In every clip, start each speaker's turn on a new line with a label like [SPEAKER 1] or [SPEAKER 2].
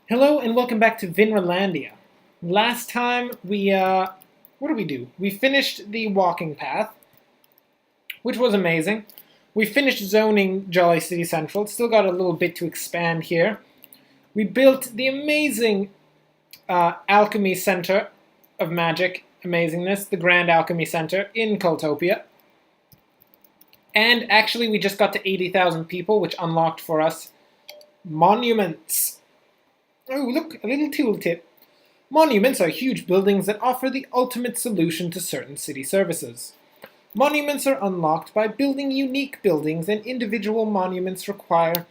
[SPEAKER 1] Hello and welcome back to Vinralandia. Last time what did we do? We finished the walking path, which was amazing. We finished zoning Jolly City Central. Still got a little bit to expand here. We built the amazing Alchemy Center of Magic Amazingness, the Grand Alchemy Center in Cultopia. And actually, we just got to 80,000 people, which unlocked for us monuments. Oh, look, a little tooltip. Monuments are huge buildings that offer the ultimate solution to certain city services. Monuments are unlocked by building unique buildings, and individual monuments require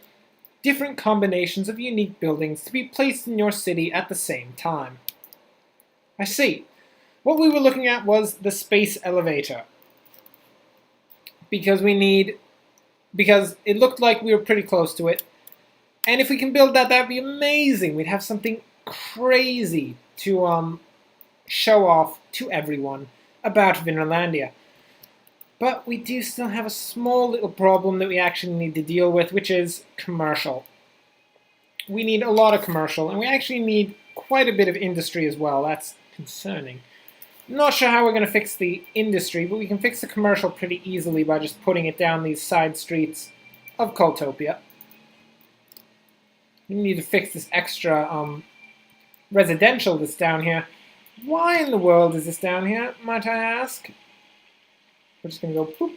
[SPEAKER 1] different combinations of unique buildings to be placed in your city at the same time. I see. What we were looking at was the space elevator. Because it looked like we were pretty close to it. And if we can build that, that'd be amazing. We'd have something crazy to show off to everyone about Vinralandia. But we do still have a small little problem that we actually need to deal with, which is commercial. We need a lot of commercial, and we actually need quite a bit of industry as well. That's concerning. Not sure how we're going to fix the industry, but we can fix the commercial pretty easily by just putting it down these side streets of Cultopia. We need to fix this extra residential that's down here. Why in the world is this down here, might I ask? We're just going to go poop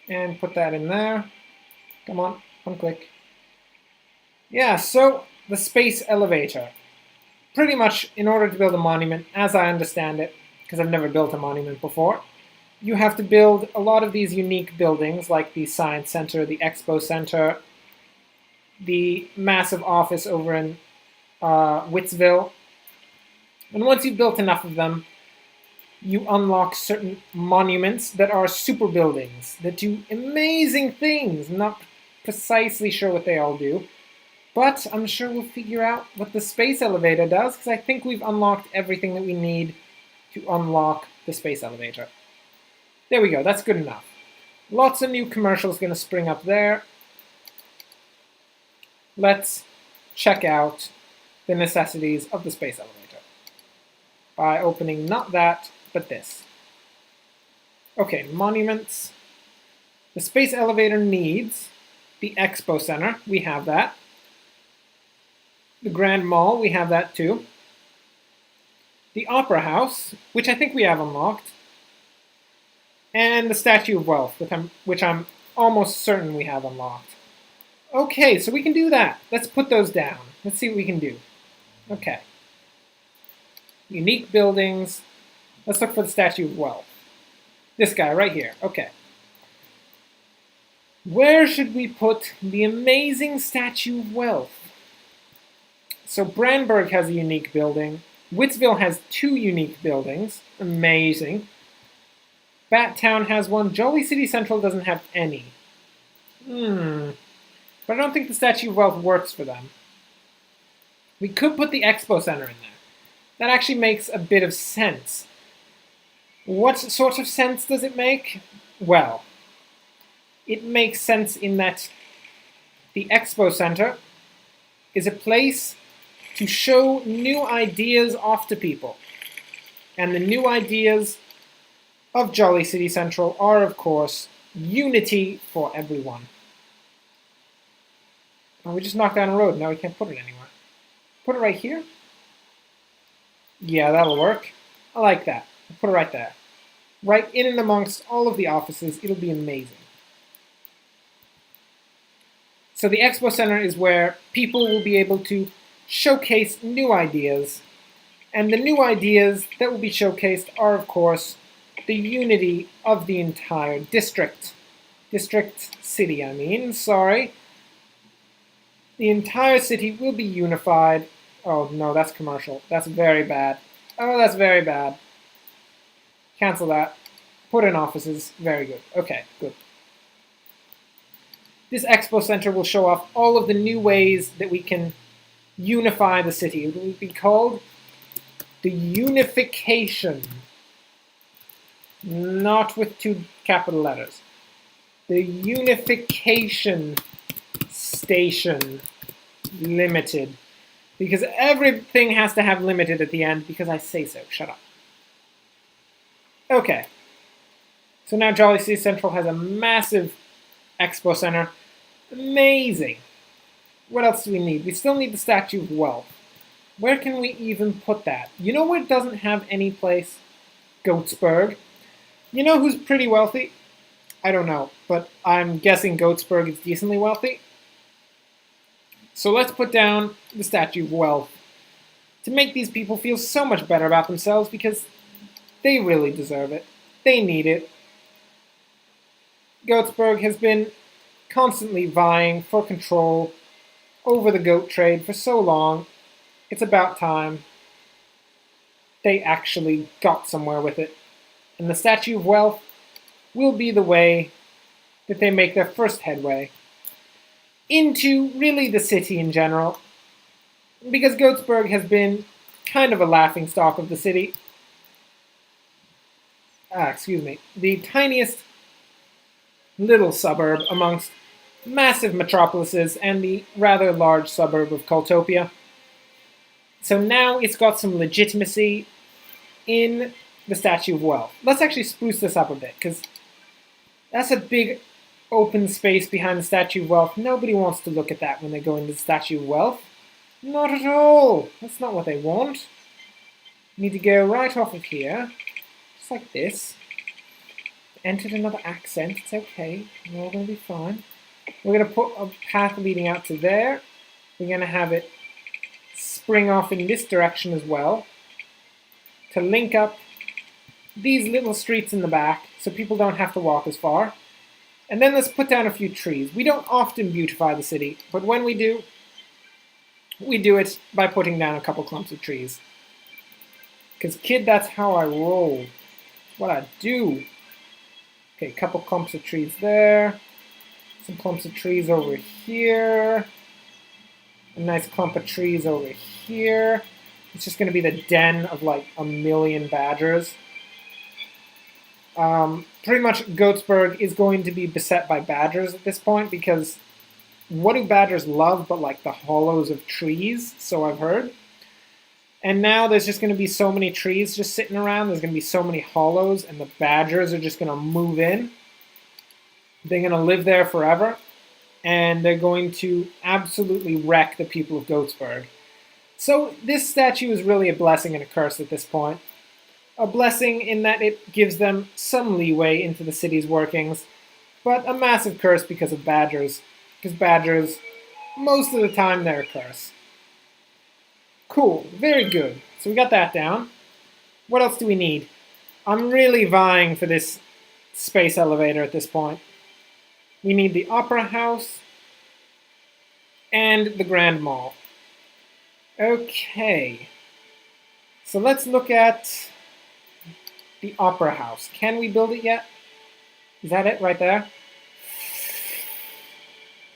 [SPEAKER 1] and put that in there. Come on, one click. Yeah, so the space elevator. Pretty much in order to build a monument, as I understand it, because I've never built a monument before, you have to build a lot of these unique buildings like the Science Center, the Expo Center, the massive office over in Wittsville. And once you've built enough of them, you unlock certain monuments that are super buildings that do amazing things. I'm not precisely sure what they all do, but I'm sure we'll figure out what the space elevator does, because I think we've unlocked everything that we need to unlock the space elevator. There we go, that's good enough. Lots of new commercials going to spring up there. Let's check out the necessities of the space elevator by opening not that, but this. Okay, monuments. The space elevator needs the Expo Center. We have that. The Grand Mall, we have that too. The Opera House, which I think we have unlocked. And the Statue of Wealth, which I'm almost certain we have unlocked. Okay, so we can do that. Let's put those down. Let's see what we can do. Okay. Unique buildings. Let's look for the Statue of Wealth. This guy right here. Okay. Where should we put the amazing Statue of Wealth? So Brandberg has a unique building. Wittsville has 2 unique buildings. Amazing. Battown has one. Jolly City Central doesn't have any. But I don't think the Statue of Wealth works for them. We could put the Expo Center in there. That actually makes a bit of sense. What sort of sense does it make? Well, it makes sense in that the Expo Center is a place to show new ideas off to people. And the new ideas of Jolly City Central are, of course, unity for everyone. Oh, we just knocked down a road, now we can't put it anywhere. Put it right here? Yeah, that'll work. I like that. I'll put it right there. Right in and amongst all of the offices, it'll be amazing. So the Expo Center is where people will be able to showcase new ideas. And the new ideas that will be showcased are, of course, the unity of the entire district. City, I mean, sorry. The entire city will be unified. Oh, no, that's commercial. That's very bad. Oh, that's very bad. Cancel that. Put in offices. Very good. Okay, good. This Expo Center will show off all of the new ways that we can unify the city. It will be called the Unification. Not with 2 capital letters. The Unification Station Limited. Because everything has to have limited at the end because I say so. Shut up. Okay. So now Jolly City Central has a massive expo center. Amazing. What else do we need? We still need the Statue of Wealth. Where can we even put that? You know where it doesn't have any place? Goatsburg. You know who's pretty wealthy? I don't know, but I'm guessing Goatsburg is decently wealthy. So let's put down the Statue of Wealth to make these people feel so much better about themselves because they really deserve it. They need it. Goatsburg has been constantly vying for control over the goat trade for so long. It's about time they actually got somewhere with it. And the Statue of Wealth will be the way that they make their first headway into really the city in general. Because Goatsburg has been kind of a laughingstock of the city. The tiniest little suburb amongst massive metropolises and the rather large suburb of Cultopia. So now it's got some legitimacy in the Statue of Wealth. Let's actually spruce this up a bit, because that's a big open space behind the Statue of Wealth. Nobody wants to look at that when they go into the Statue of Wealth. Not at all. That's not what they want. You need to go right off of here, just like this. Entered another accent. It's okay. We're all going to be fine. We're going to put a path leading out to there. We're going to have it spring off in this direction as well to link up these little streets in the back so people don't have to walk as far. And then let's put down a few trees. We don't often beautify the city, but when we do it by putting down a couple clumps of trees. Because, kid, that's how I roll. What I do. Okay, a couple clumps of trees there. Some clumps of trees over here. A nice clump of trees over here. It's just going to be the den of like a million badgers. Pretty much Goatsburg is going to be beset by badgers at this point because what do badgers love but like the hollows of trees, so I've heard. And now there's just going to be so many trees just sitting around, there's going to be so many hollows, and the badgers are just going to move in. They're going to live there forever, and they're going to absolutely wreck the people of Goatsburg. So this statue is really a blessing and a curse at this point. A blessing in that it gives them some leeway into the city's workings, but a massive curse because of badgers. Because badgers, most of the time, they're a curse. Cool, very good. So we got that down. What else do we need? I'm really vying for this space elevator at this point. We need the Opera House and the Grand Mall. Okay. So let's look at the Opera House. Can we build it yet? Is that it right there?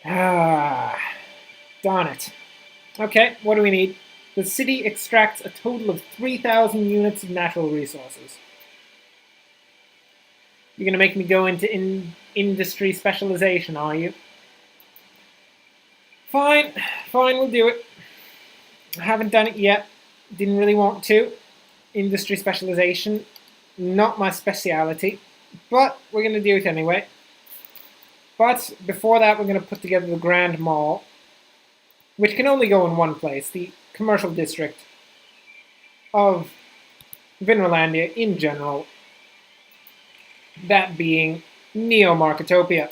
[SPEAKER 1] Ah, darn it. Okay, what do we need? The city extracts a total of 3,000 units of natural resources. You're going to make me go into industry specialization, are you? Fine, we'll do it. I haven't done it yet. Didn't really want to. Industry specialization, not my speciality, but we're going to do it anyway. But before that, we're going to put together the Grand Mall, which can only go in one place, the commercial district of Vinderlandia in general, that being Neo-Marketopia,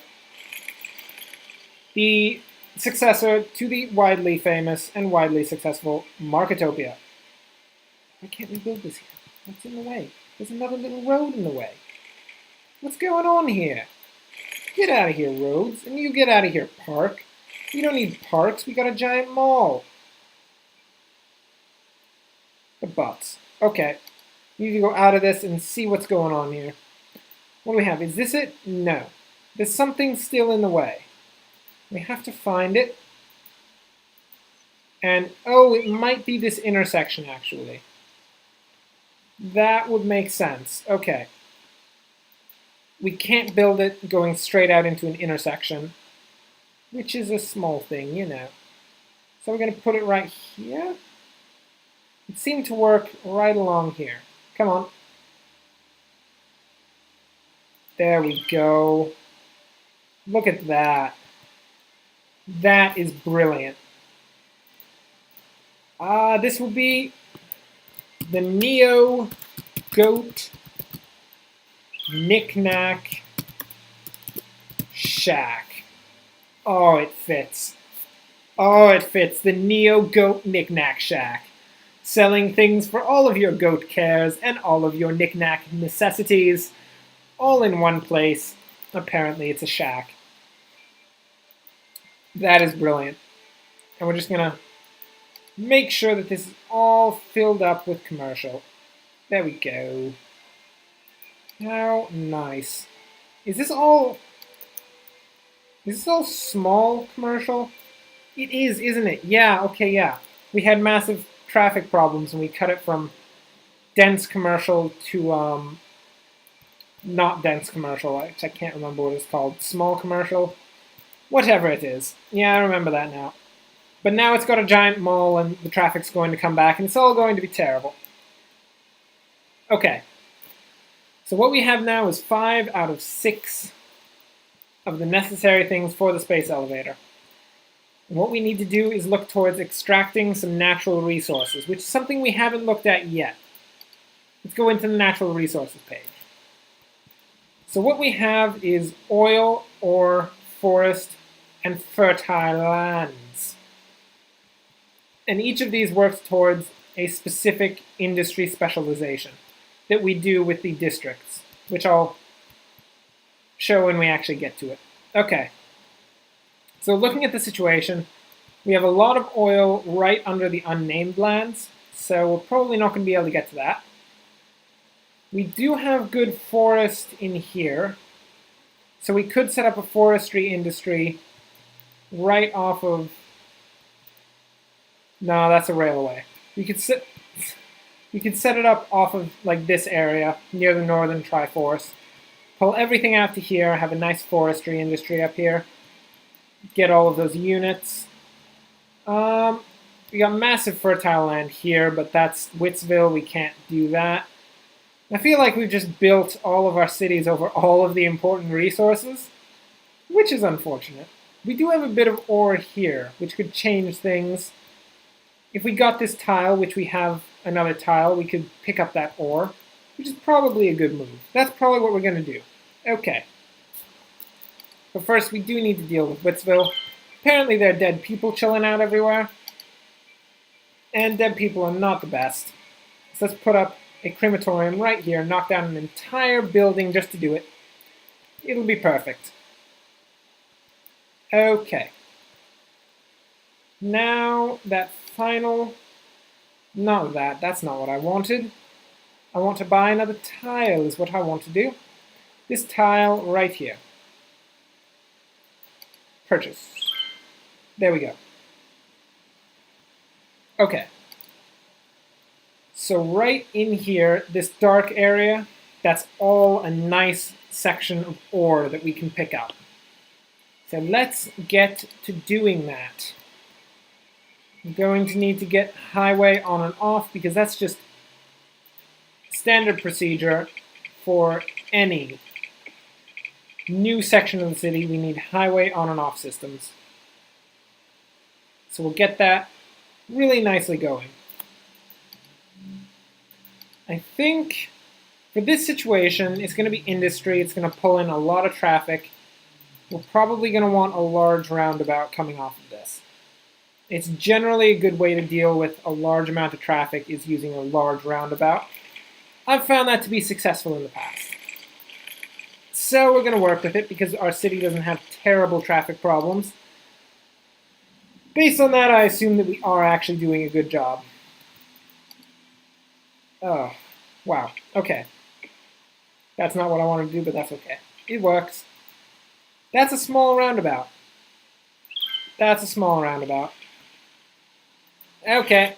[SPEAKER 1] the successor to the widely famous and widely successful Marketopia. Why can't we build this here? What's in the way? There's another little road in the way. What's going on here? Get out of here, roads, and you get out of here, park. We don't need parks, we got a giant mall. The butts. Okay. We need to go out of this and see what's going on here. What do we have? Is this it? No. There's something still in the way. We have to find it. And, oh, it might be this intersection, actually. That would make sense. Okay. We can't build it going straight out into an intersection, which is a small thing, you know. So we're going to put it right here. It seemed to work right along here. Come on. There we go. Look at that. That is brilliant. This will be the Neo Goat Knick-Knack Shack. Oh, it fits. Oh, it fits. The Neo Goat Knick-Knack Shack. Selling things for all of your goat cares and all of your knick-knack necessities, all in one place. Apparently, it's a shack. That is brilliant. And we're just going to make sure that this is all filled up with commercial. There we go. How nice. Is this all small commercial? It is, isn't it? Yeah, okay, yeah. We had massive traffic problems and we cut it from dense commercial to not dense commercial. I can't remember what it's called. Small commercial? Whatever it is. Yeah, I remember that now. But now it's got a giant mall and the traffic's going to come back and it's all going to be terrible. Okay. So what we have now is 5 out of 6 of the necessary things for the space elevator. And what we need to do is look towards extracting some natural resources, which is something we haven't looked at yet. Let's go into the natural resources page. So what we have is oil, ore, forest, and fertile lands. And each of these works towards a specific industry specialization that we do with the districts, which I'll show when we actually get to it. Okay. So looking at the situation, we have a lot of oil right under the unnamed lands, so we're probably not going to be able to get to that. We do have good forest in here, so we could set up a forestry industry right off of... No, that's a railway. We could set it up off of like this area near the northern Triforce. Pull everything out to here, have a nice forestry industry up here. Get all of those units. We got massive fertile land here, but that's Wittsville. We can't do that. I feel like we've just built all of our cities over all of the important resources, which is unfortunate. We do have a bit of ore here, which could change things. If we got this tile, which we have another tile, we could pick up that ore, which is probably a good move. That's probably what we're going to do. Okay. But first, we do need to deal with Wittsville. Apparently there are dead people chilling out everywhere. And dead people are not the best. So let's put up a crematorium right here, knock down an entire building just to do it. It'll be perfect. Okay. Now, that final... Not that, that's not what I wanted. I want to buy another tile is what I want to do. This tile right here. Purchase. There we go. Okay. So right in here, this dark area, that's all a nice section of ore that we can pick up. So let's get to doing that. I'm going to need to get highway on and off because that's just standard procedure for any new section of the city. We need highway on and off systems. So we'll get that really nicely going. I think for this situation, it's going to be industry. It's going to pull in a lot of traffic. We're probably going to want a large roundabout coming off of this. It's generally a good way to deal with a large amount of traffic is using a large roundabout. I've found that to be successful in the past. So we're going to work with it because our city doesn't have terrible traffic problems. Based on that, I assume that we are actually doing a good job. Oh, wow. Okay. That's not what I wanted to do, but that's okay. It works. That's a small roundabout. That's a small roundabout. Okay.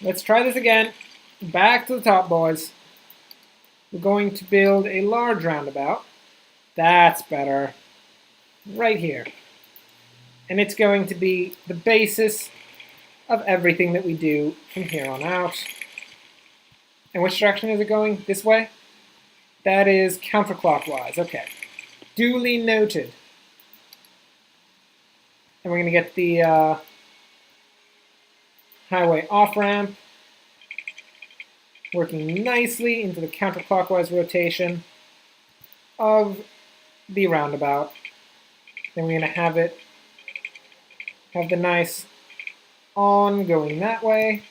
[SPEAKER 1] Let's try this again. Back to the top, boys. We're going to build a large roundabout. That's better. Right here. And it's going to be the basis of everything that we do from here on out. And which direction is it going? This way? That is counterclockwise. Okay. Duly noted. And we're going to get the highway off-ramp working nicely into the counterclockwise rotation of the roundabout. Then we're going to have the nice on going that way.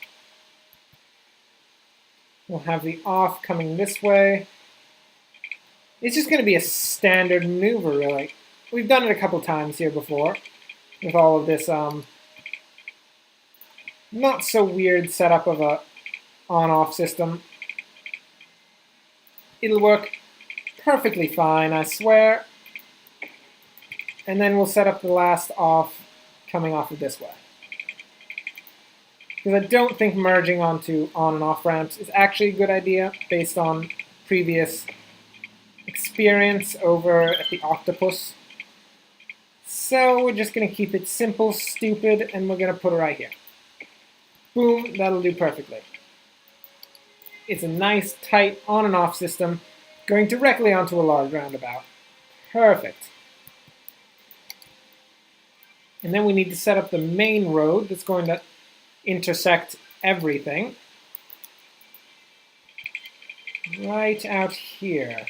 [SPEAKER 1] We'll have the off coming this way. It's just going to be a standard maneuver, really. We've done it a couple times here before with all of this not so weird setup of a on-off system. It'll work perfectly fine, I swear. And then we'll set up the last off coming off of this way. Because I don't think merging onto on and off ramps is actually a good idea based on previous experience over at the Octopus. So we're just going to keep it simple, stupid, and we're going to put it right here. Boom, that'll do perfectly. It's a nice, tight on and off system going directly onto a large roundabout. Perfect. And then we need to set up the main road that's going to intersect everything. Right out here.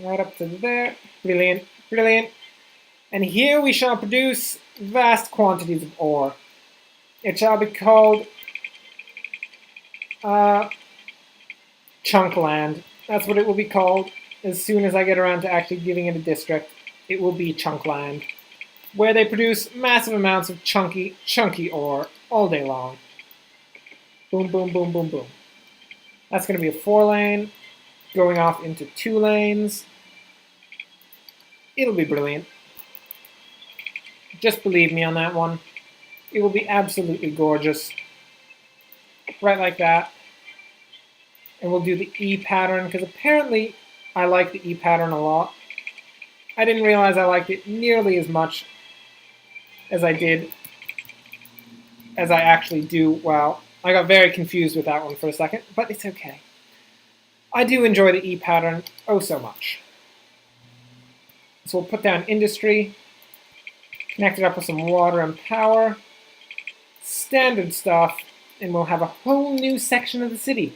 [SPEAKER 1] Right up to there. Brilliant, brilliant. And here we shall produce vast quantities of ore. It shall be called chunk land. That's what it will be called. As soon as I get around to actually giving it a district, it will be chunk land, where they produce massive amounts of chunky ore all day long. Boom, boom, boom, boom, boom. That's going to be a 4-lane, going off into 2 lanes. It'll be brilliant. Just believe me on that one. It will be absolutely gorgeous. Right like that. And we'll do the E pattern, because apparently I like the E pattern a lot. I didn't realize I liked it nearly as much as I actually do. Well, I got very confused with that one for a second, but it's okay. I do enjoy the E pattern oh so much. So we'll put down industry, connect it up with some water and power, standard stuff, and we'll have a whole new section of the city.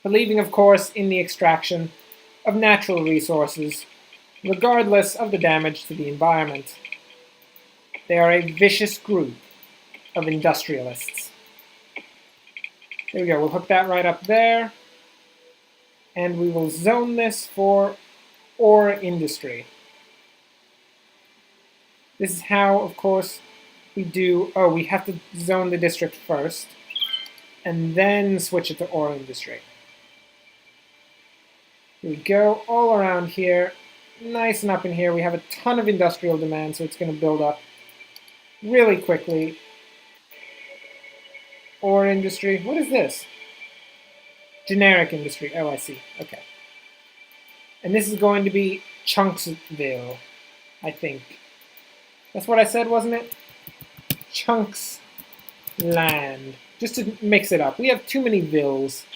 [SPEAKER 1] Believing, of course, in the extraction of natural resources, regardless of the damage to the environment. They are a vicious group of industrialists. There we go, we'll hook that right up there. And we will zone this for ore industry. This is how, of course, we do... Oh, we have to zone the district first, and then switch it to ore industry. Here we go, all around here, nice and up in here. We have a ton of industrial demand, so it's going to build up really quickly. Ore industry, what is this? Generic industry, oh I see, okay. And this is going to be Chunksville, I think. That's what I said, wasn't it? Chunks land, just to mix it up. We have too many vills.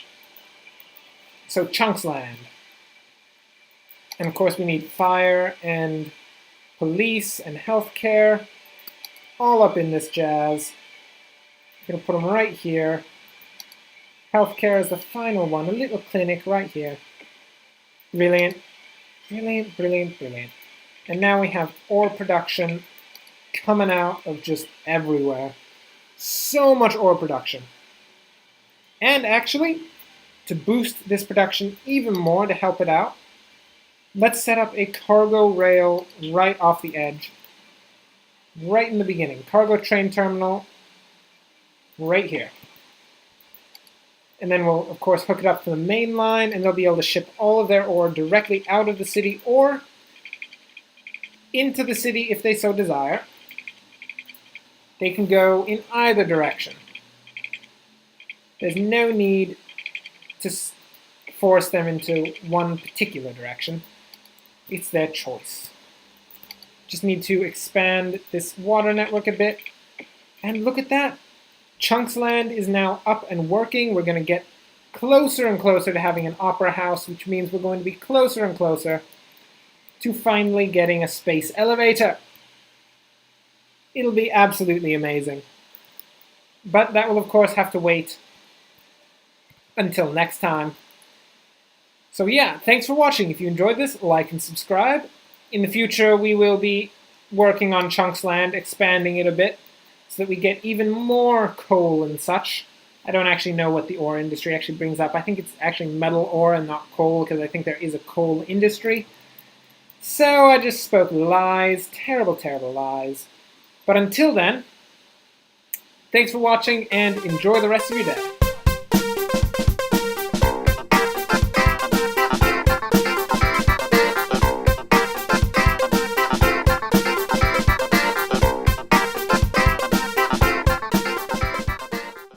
[SPEAKER 1] So Chunks land. And of course we need fire and police and healthcare all up in this jazz. I'm going to put them right here. Healthcare is the final one, a little clinic right here. Brilliant, brilliant, brilliant, brilliant. And now we have ore production coming out of just everywhere. So much ore production. And actually, to boost this production even more, to help it out, let's set up a cargo rail right off the edge. Right in the beginning. Cargo train terminal right here. And then we'll, of course, hook it up to the main line, and they'll be able to ship all of their ore directly out of the city or into the city if they so desire. They can go in either direction. There's no need to force them into one particular direction. It's their choice. Just need to expand this water network a bit. And look at that. Chunks Land is now up and working. We're going to get closer and closer to having an opera house, which means we're going to be closer and closer to finally getting a space elevator. It'll be absolutely amazing. But that will, of course, have to wait until next time. So yeah, thanks for watching. If you enjoyed this, like and subscribe. In the future, we will be working on Chunks Land, expanding it a bit, so that we get even more coal and such. I don't actually know what the ore industry actually brings up. I think it's actually metal ore and not coal, because I think there is a coal industry. So I just spoke lies, terrible, terrible lies. But until then, thanks for watching and enjoy the rest of your day.